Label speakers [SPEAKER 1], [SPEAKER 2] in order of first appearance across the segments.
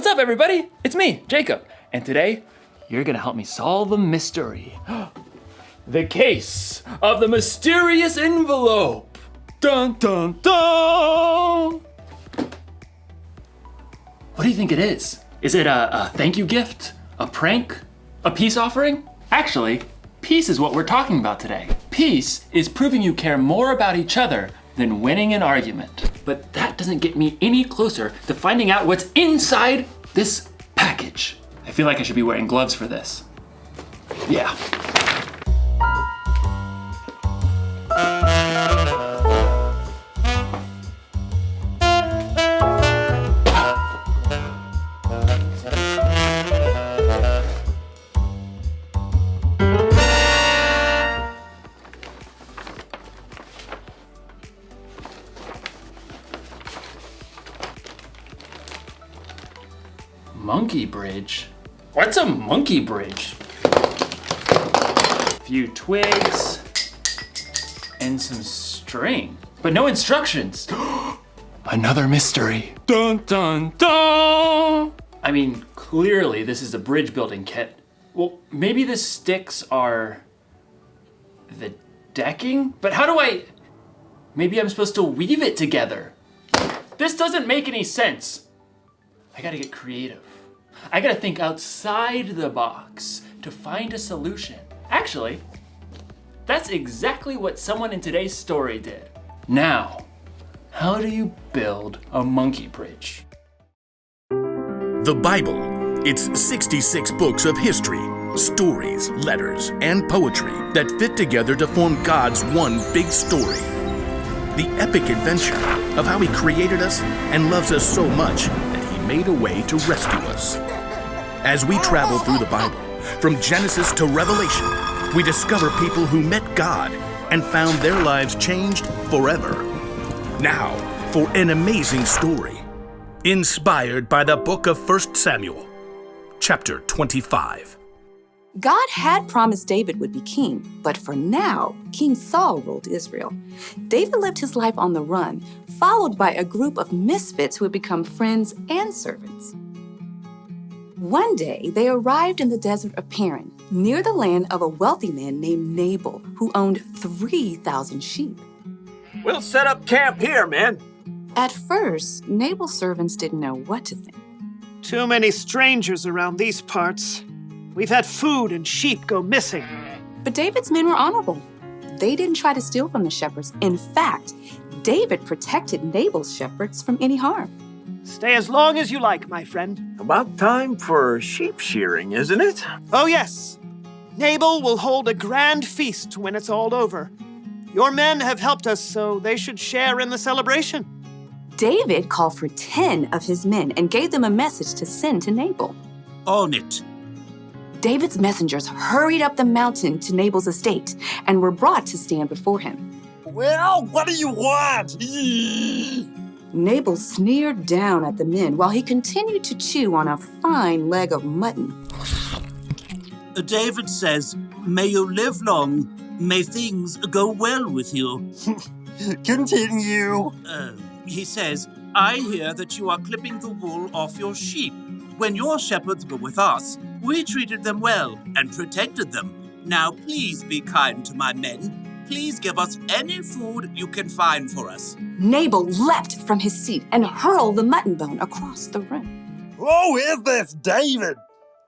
[SPEAKER 1] up, everybody? It's me, Jacob. And today, you're gonna help me solve a mystery. The case of the mysterious envelope. Dun, dun, dun! What do you think it is? Is it a thank you gift? A prank? A peace offering? Actually, peace is what we're talking about today. Peace is proving you care more about each other than winning an argument. But that doesn't get me any closer to finding out what's inside this package. I feel like I should be wearing gloves for this. Yeah. Monkey bridge? What's a monkey bridge? A few twigs and some string, but no instructions. Another mystery. Dun, dun, dun! I mean, clearly this is a bridge building kit. Well, maybe the sticks are the decking? But how do maybe I'm supposed to weave it together. This doesn't make any sense. I gotta get creative. I gotta think outside the box to find a solution. Actually, that's exactly what someone in today's story did. Now, how do you build a monkey bridge?
[SPEAKER 2] The Bible. It's 66 books of history, stories, letters, and poetry that fit together to form God's one big story. The epic adventure of how He created us and loves us so much that He made a way to rescue us. As we travel through the Bible, from Genesis to Revelation, we discover people who met God and found their lives changed forever. Now, for an amazing story, inspired by the book of 1 Samuel, chapter 25.
[SPEAKER 3] God had promised David would be king, but for now, King Saul ruled Israel. David lived his life on the run, followed by a group of misfits who had become friends and servants. One day, they arrived in the desert of Paran, near the land of a wealthy man named Nabal, who owned 3,000 sheep.
[SPEAKER 4] We'll set up camp here, man.
[SPEAKER 3] At first, Nabal's servants didn't know what to think.
[SPEAKER 5] Too many strangers around these parts. We've had food and sheep go missing.
[SPEAKER 3] But David's men were honorable. They didn't try to steal from the shepherds. In fact, David protected Nabal's shepherds from any harm.
[SPEAKER 5] Stay as long as you like, my friend.
[SPEAKER 4] About time for sheep shearing, isn't it?
[SPEAKER 5] Oh, yes. Nabal will hold a grand feast when it's all over. Your men have helped us, so they should share in the celebration.
[SPEAKER 3] David called for 10 of his men and gave them a message to send to Nabal.
[SPEAKER 6] On it.
[SPEAKER 3] David's messengers hurried up the mountain to Nabal's estate and were brought to stand before him.
[SPEAKER 4] Well, what do you want?
[SPEAKER 3] Nabal sneered down at the men while he continued to chew on a fine leg of mutton.
[SPEAKER 6] David says, "May you live long. May things go well with you."
[SPEAKER 4] Continue.
[SPEAKER 6] He says, "I hear that you are clipping the wool off your sheep. When your shepherds were with us, we treated them well and protected them. Now please be kind to my men. Please give us any food you can find for us."
[SPEAKER 3] Nabal leapt from his seat and hurled the mutton bone across the room.
[SPEAKER 4] Who is this David?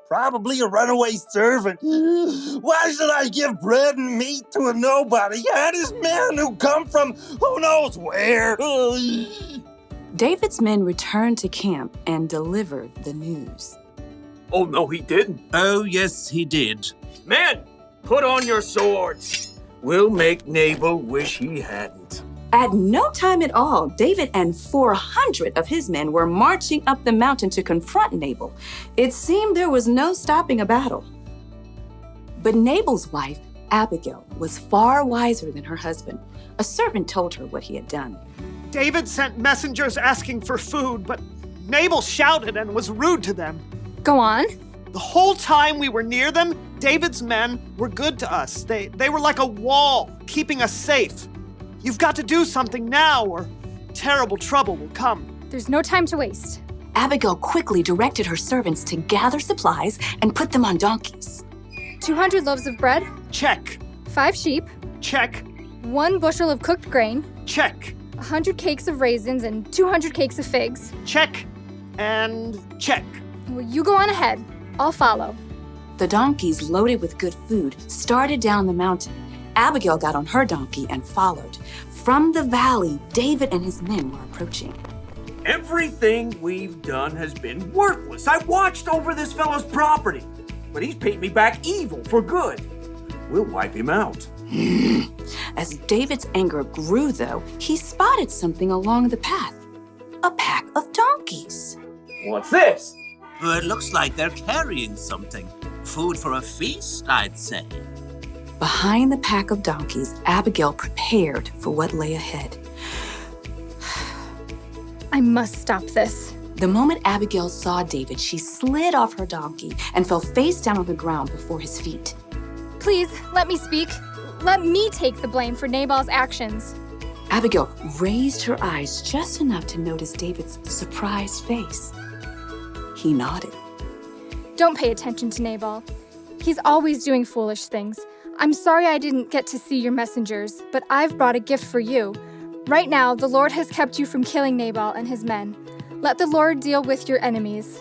[SPEAKER 4] Probably a runaway servant. Why should I give bread and meat to a nobody? And his men who come from who knows where?
[SPEAKER 3] David's men returned to camp and delivered the news.
[SPEAKER 4] Oh, no, he didn't.
[SPEAKER 6] Oh, yes, he did.
[SPEAKER 4] Men, put on your swords. We'll make Nabal wish he hadn't.
[SPEAKER 3] At no time at all, David and 400 of his men were marching up the mountain to confront Nabal. It seemed there was no stopping a battle. But Nabal's wife, Abigail, was far wiser than her husband. A servant told her what he had done.
[SPEAKER 5] David sent messengers asking for food, but Nabal shouted and was rude to them.
[SPEAKER 7] Go on.
[SPEAKER 5] The whole time we were near them, David's men were good to us. They were like a wall, keeping us safe. You've got to do something now, or terrible trouble will come.
[SPEAKER 7] There's no time to waste.
[SPEAKER 3] Abigail quickly directed her servants to gather supplies and put them on donkeys.
[SPEAKER 7] 200 loaves of bread,
[SPEAKER 5] Check.
[SPEAKER 7] 5 sheep,
[SPEAKER 5] Check.
[SPEAKER 7] 1 bushel of cooked grain,
[SPEAKER 5] Check.
[SPEAKER 7] 100 cakes of raisins, and 200 cakes of figs.
[SPEAKER 5] Check. And check.
[SPEAKER 7] Well, you go on ahead. I'll follow.
[SPEAKER 3] The donkeys, loaded with good food, started down the mountain. Abigail got on her donkey and followed. From the valley, David and his men were approaching.
[SPEAKER 8] Everything we've done has been worthless. I watched over this fellow's property, but he's paid me back evil for good. We'll wipe him out.
[SPEAKER 3] As David's anger grew, though, he spotted something along the path. A pack of donkeys.
[SPEAKER 8] What's this?
[SPEAKER 6] Well, it looks like they're carrying something. Food for a feast, I'd say.
[SPEAKER 3] Behind the pack of donkeys, Abigail prepared for what lay ahead.
[SPEAKER 7] I must stop this.
[SPEAKER 3] The moment Abigail saw David, she slid off her donkey and fell face down on the ground before his feet.
[SPEAKER 7] Please, let me speak. Let me take the blame for Nabal's actions.
[SPEAKER 3] Abigail raised her eyes just enough to notice David's surprised face. He nodded.
[SPEAKER 7] Don't pay attention to Nabal. He's always doing foolish things. I'm sorry I didn't get to see your messengers, but I've brought a gift for you. Right now, the Lord has kept you from killing Nabal and his men. Let the Lord deal with your enemies.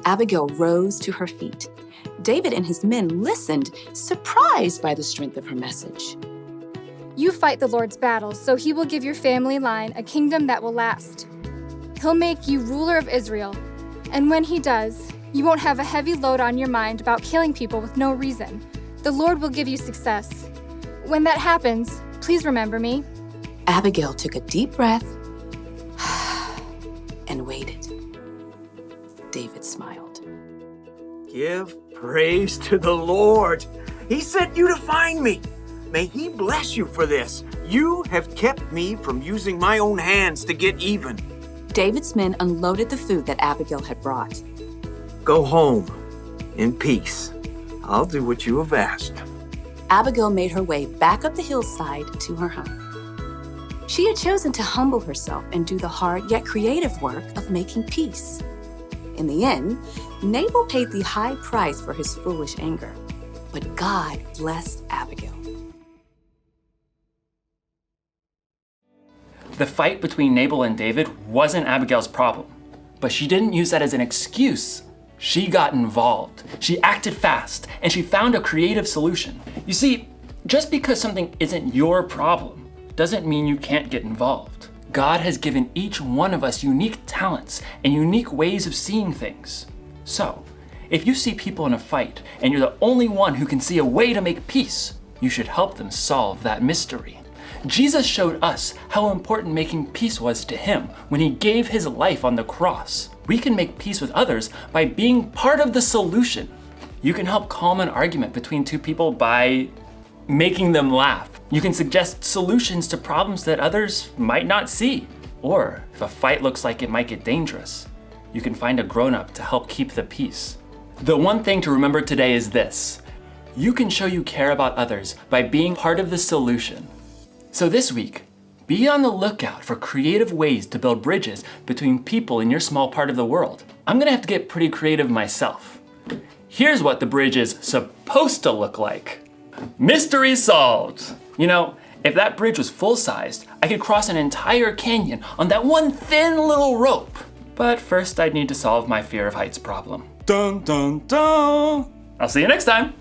[SPEAKER 3] Abigail rose to her feet. David and his men listened, surprised by the strength of her message.
[SPEAKER 7] You fight the Lord's battles, so he will give your family line a kingdom that will last. He'll make you ruler of Israel. And when he does, you won't have a heavy load on your mind about killing people with no reason. The Lord will give you success. When that happens, please remember me.
[SPEAKER 3] Abigail took a deep breath and waited. David smiled.
[SPEAKER 8] Give praise to the Lord. He sent you to find me. May he bless you for this. You have kept me from using my own hands to get even.
[SPEAKER 3] David's men unloaded the food that Abigail had brought.
[SPEAKER 8] Go home in peace. I'll do what you have asked.
[SPEAKER 3] Abigail made her way back up the hillside to her home. She had chosen to humble herself and do the hard yet creative work of making peace. In the end, Nabal paid the high price for his foolish anger, but God blessed Abigail.
[SPEAKER 1] The fight between Nabal and David wasn't Abigail's problem, but she didn't use that as an excuse. She got involved. She acted fast, and she found a creative solution. You see, just because something isn't your problem doesn't mean you can't get involved. God has given each one of us unique talents and unique ways of seeing things. So, if you see people in a fight and you're the only one who can see a way to make peace, you should help them solve that mystery. Jesus showed us how important making peace was to him when he gave his life on the cross. We can make peace with others by being part of the solution. You can help calm an argument between two people by making them laugh. You can suggest solutions to problems that others might not see. Or if a fight looks like it might get dangerous, you can find a grown-up to help keep the peace. The one thing to remember today is this: you can show you care about others by being part of the solution. So this week, be on the lookout for creative ways to build bridges between people in your small part of the world. I'm gonna have to get pretty creative myself. Here's what the bridge is supposed to look like. Mystery solved. You know, if that bridge was full-sized, I could cross an entire canyon on that one thin little rope. But first I'd need to solve my fear of heights problem. Dun dun dun! I'll see you next time.